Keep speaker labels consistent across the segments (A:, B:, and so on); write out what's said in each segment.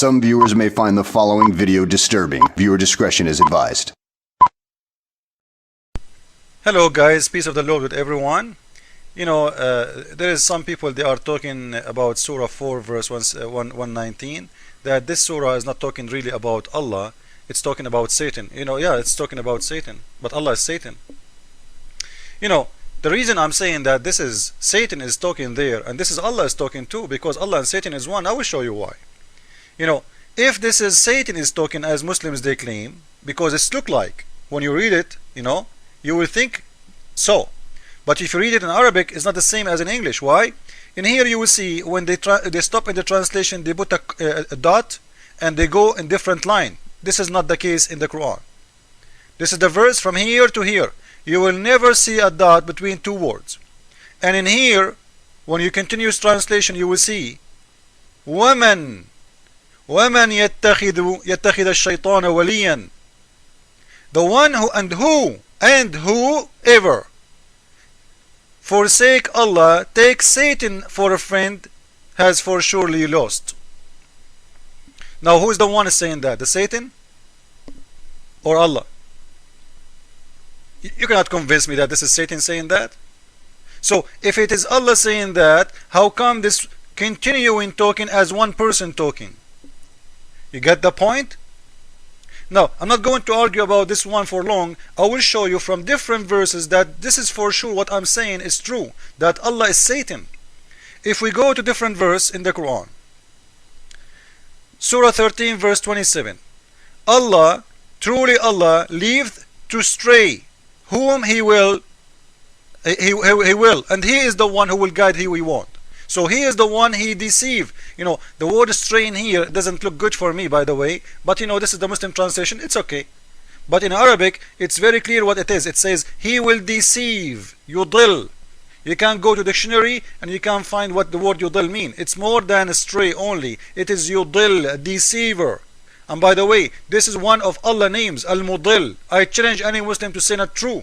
A: Some viewers may find the following video disturbing. Viewer discretion is advised.
B: Hello guys, peace of the Lord with everyone. You know, there is some people, they are talking about Surah 4 verse 119, that this surah is not talking really about Allah, it's talking about Satan. You know, yeah, it's talking about Satan, but Allah is Satan. You know, the reason I'm saying that this is Satan is talking there and this is Allah is talking too, because Allah and Satan is one. I will show you why. You know, if this is Satan is talking as Muslims they claim, because it's look like when you read it, you know, you will think so. But if you read it in Arabic, it's not the same as in English. Why? In here you will see when they stop in the translation, they put a dot and they go in different line. This is not the case in the Quran. This is the verse from here to here. You will never see a dot between two words. And in here, when you continue translation, you will see وَمَنْ يَتَّخِذَ الشَّيْطَانَ وَلِيًّا. The one who and whoever forsake Allah, take Satan for a friend, has for surely lost. Now who is the one saying that? The Satan or Allah? You cannot convince me that this is Satan saying that. So if it is Allah saying that, how come this continuing talking as one person talking? You get the point? Now, I'm not going to argue about this one for long. I will show you from different verses that this is for sure what I'm saying is true, that Allah is Satan. If we go to different verse in the Quran, Surah 13 verse 27, Allah, truly Allah, leaveth to stray whom He will, He will, and He is the one who will guide who He want. So He is the one He deceive. You know, the word stray in here doesn't look good for me, by the way, but you know, this is the Muslim translation, it's okay. But in Arabic, it's very clear what it is. It says, He will deceive, yudil. You can't go to dictionary and you can't find what the word yudil mean. It's more than a stray only. It is yudil, a deceiver. And by the way, this is one of Allah names, Al-Mudil. I challenge any Muslim to say not true.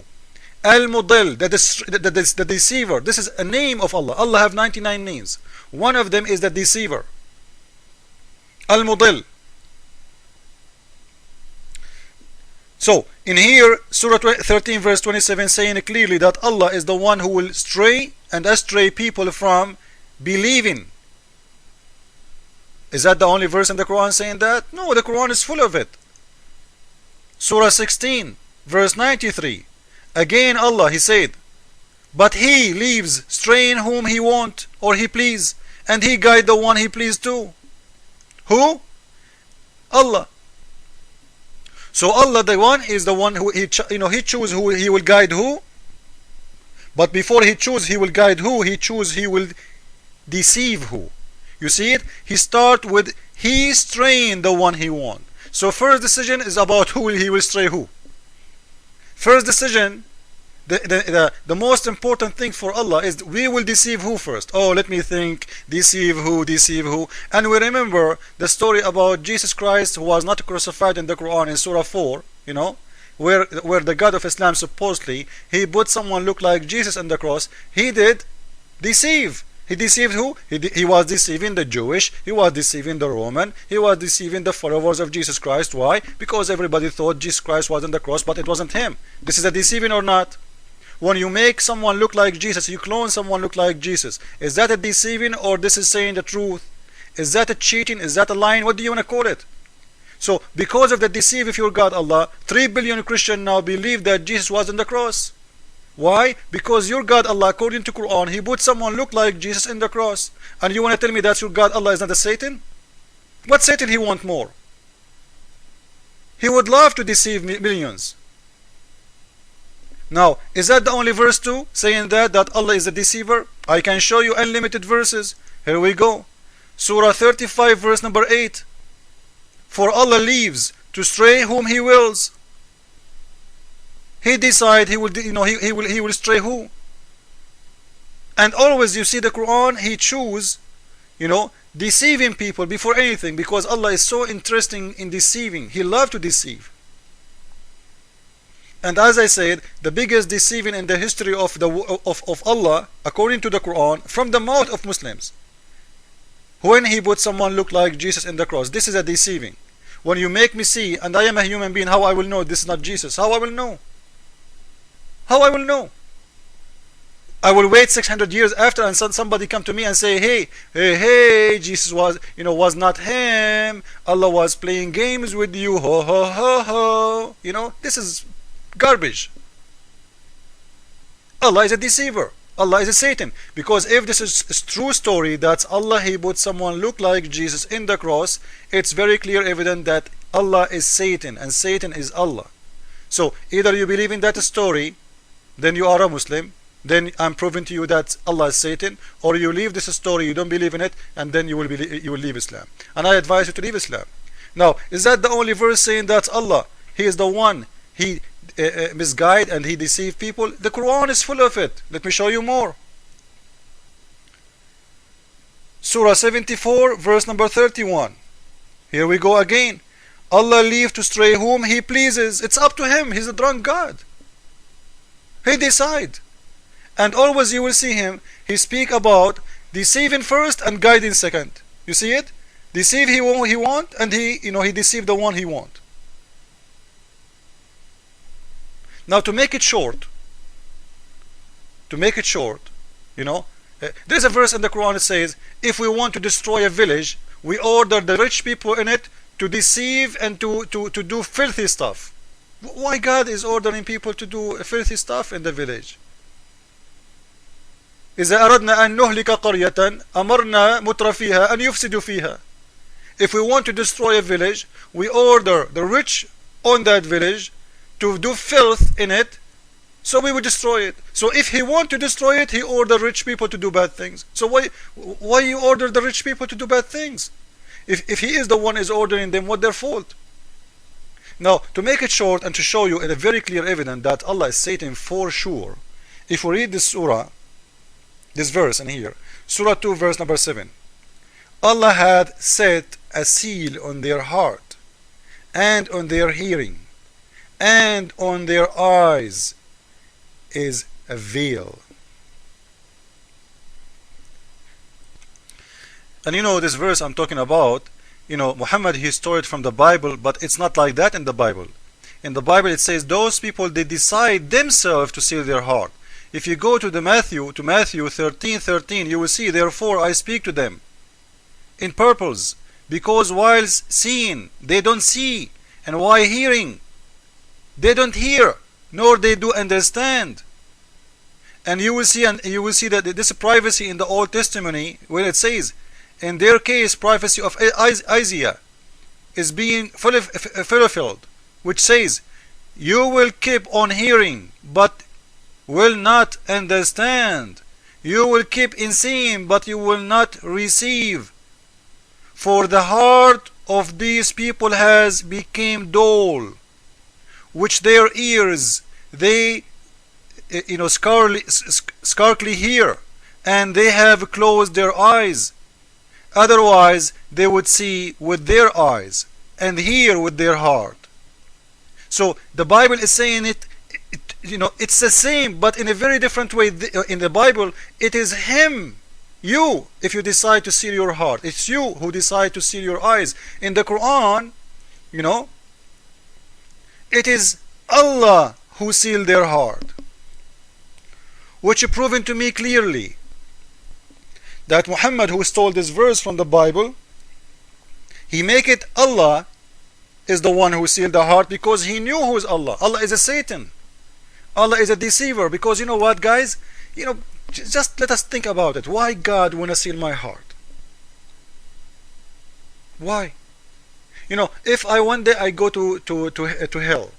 B: Al-Mudil, the deceiver. This is a name of Allah. Allah have 99 names. One of them is the deceiver. Al-Mudil. So, in here, Surah 13 verse 27 saying clearly that Allah is the one who will stray and astray people from believing. Is that the only verse in the Quran saying that? No, the Quran is full of it. Surah 16 verse 93. Again Allah, He said, but He leaves straying whom He want or He please, and He guide the one He please too. Who? Allah. So Allah, the one, is the one who He choose who He will guide who. But before He choose He will guide who, He choose He will deceive who. You see it? He start with He straying the one He want. So first decision is about who He will stray who. First decision, the most important thing for Allah is we will deceive who first. Oh, let me think, deceive who. And we remember the story about Jesus Christ who was not crucified in the Quran in Surah 4, you know, where the God of Islam supposedly, He put someone look like Jesus on the cross. He did deceive. He deceived who? He was deceiving the Jewish, he was deceiving the Roman, he was deceiving the followers of Jesus Christ. Why? Because everybody thought Jesus Christ was on the cross, but it wasn't Him. This is a deceiving or not? When you make someone look like Jesus, you clone someone look like Jesus, is that a deceiving or this is saying the truth? Is that a cheating? Is that a lying? What do you want to call it? So, because of the deceive, if your God Allah, 3 billion Christians now believe that Jesus was on the cross. Why? Because your God Allah, according to Quran, He put someone look like Jesus in the cross. And you want to tell me that your God Allah is not a Satan? What Satan He want more? He would love to deceive millions. Now, is that the only verse too, saying that Allah is a deceiver? I can show you unlimited verses. Here we go. Surah 35 verse number 8. For Allah leaves to stray whom He wills. He decide He will, He will stray who. And always you see the Quran, He choose, deceiving people before anything, because Allah is so interesting in deceiving. He loves to deceive. And as I said, the biggest deceiving in the history of Allah, according to the Quran, from the mouth of Muslims, when he put someone look like Jesus in the cross. This is a deceiving. When you make me see, and I am a human being, how I will know this is not Jesus? How I will know? How I will know? I will wait 600 years after, and somebody come to me and say, hey, Jesus was not him. Allah was playing games with you. Ho ho ho ho. This is garbage. Allah is a deceiver. Allah is a Satan. Because if this is a true story that Allah, he put someone look like Jesus in the cross, it's very clear evident that Allah is Satan and Satan is Allah. So either you believe in that story, then you are a Muslim, then I'm proving to you that Allah is Satan, or you leave this story, you don't believe in it, and then you will leave Islam. And I advise you to leave Islam. Now, is that the only verse saying that Allah, he is the one, he misguide and he deceive people? The Quran is full of it. Let me show you more. Surah 74 verse number 31. Here we go again. Allah leave to stray whom he pleases. It's up to him. He's a drunk God. He decide. And always you will see him, he speak about deceiving first and guiding second. You see it? Deceive he want, and he deceive the one he want. Now to make it short, there's a verse in the Quran that says, if we want to destroy a village, we order the rich people in it to deceive and to do filthy stuff. Why God is ordering people to do filthy stuff in the village? إذا أردنا أن نهلك قرية أمرنا مترفيها أن يفسدوا فيها. If we want to destroy a village, we order the rich on that village to do filth in it, so we would destroy it. So if he want to destroy it, he order rich people to do bad things. So why you order the rich people to do bad things? If he is the one is ordering them, what their fault? Now, to make it short and to show you in a very clear evidence that Allah is Satan for sure, if we read this surah, this verse in here, Surah 2 verse number 7, Allah had set a seal on their heart and on their hearing and on their eyes is a veil. And this verse I'm talking about, Muhammad, he stole it from the Bible, but it's not like that in the Bible. In the Bible it says those people, they decide themselves to seal their heart. If you go to Matthew 13:13, you will see, therefore I speak to them in purpose, because while seeing they don't see, and while hearing they don't hear, nor they do understand. And you will see that this privacy in the Old Testament, when it says, in their case, prophecy of Isaiah is being fulfilled, which says, you will keep on hearing, but will not understand. You will keep in seeing, but you will not receive. For the heart of these people has become dull, which their ears they scarcely hear, and they have closed their eyes. Otherwise they would see with their eyes and hear with their heart. So the Bible is saying it's the same, but in a very different way. In the Bible it is him, you, if you decide to seal your heart, it's you who decide to seal your eyes. In the Quran, it is Allah who sealed their heart, which proven to me clearly that Muhammad, who stole this verse from the Bible, he make it Allah is the one who sealed the heart, because he knew who is Allah. Allah is a Satan. Allah is a deceiver. Because you know what, guys, just let us think about it. Why God wanna seal my heart? Why? If I one day I go to hell,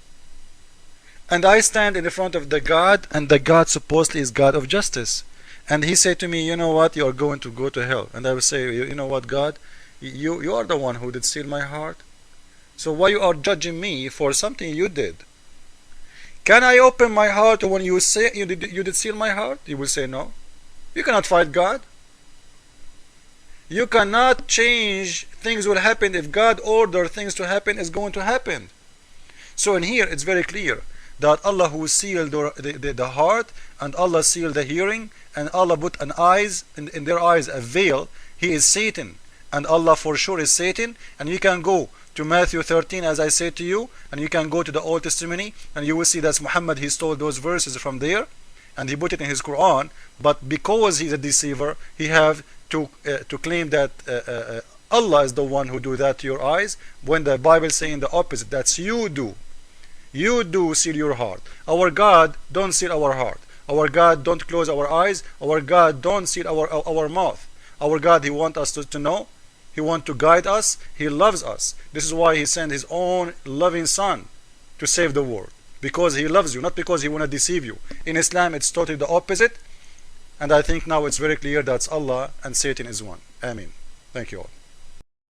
B: and I stand in the front of the God, and the God supposedly is God of justice, and he said to me, you know what, you are going to go to hell, and I will say, you know what, God, you are the one who did steal my heart, so why you are judging me for something you did? Can I open my heart when you say you did steal my heart? You will say no. You cannot fight God. You cannot change. Things will happen. If God ordered things to happen, it's going to happen. So in here it's very clear that Allah who sealed the heart, and Allah sealed the hearing, and Allah put an eyes in their eyes a veil. He is Satan, and Allah for sure is Satan. And you can go to Matthew 13 as I said to you, and you can go to the Old Testament and you will see that Muhammad, he stole those verses from there and he put it in his Quran. But because he's a deceiver, he have to claim that Allah is the one who do that to your eyes, when the Bible saying the opposite. That's you do seal your heart. Our God don't seal our heart. Our God don't close our eyes. Our God don't seal our mouth. Our God, he want us to know. He want to guide us. He loves us. This is why he sent his own loving son to save the world, because he loves you, not because he want to deceive you. In Islam it's totally the opposite, and I think now it's very clear that Allah and Satan is one. Amen. Thank you all.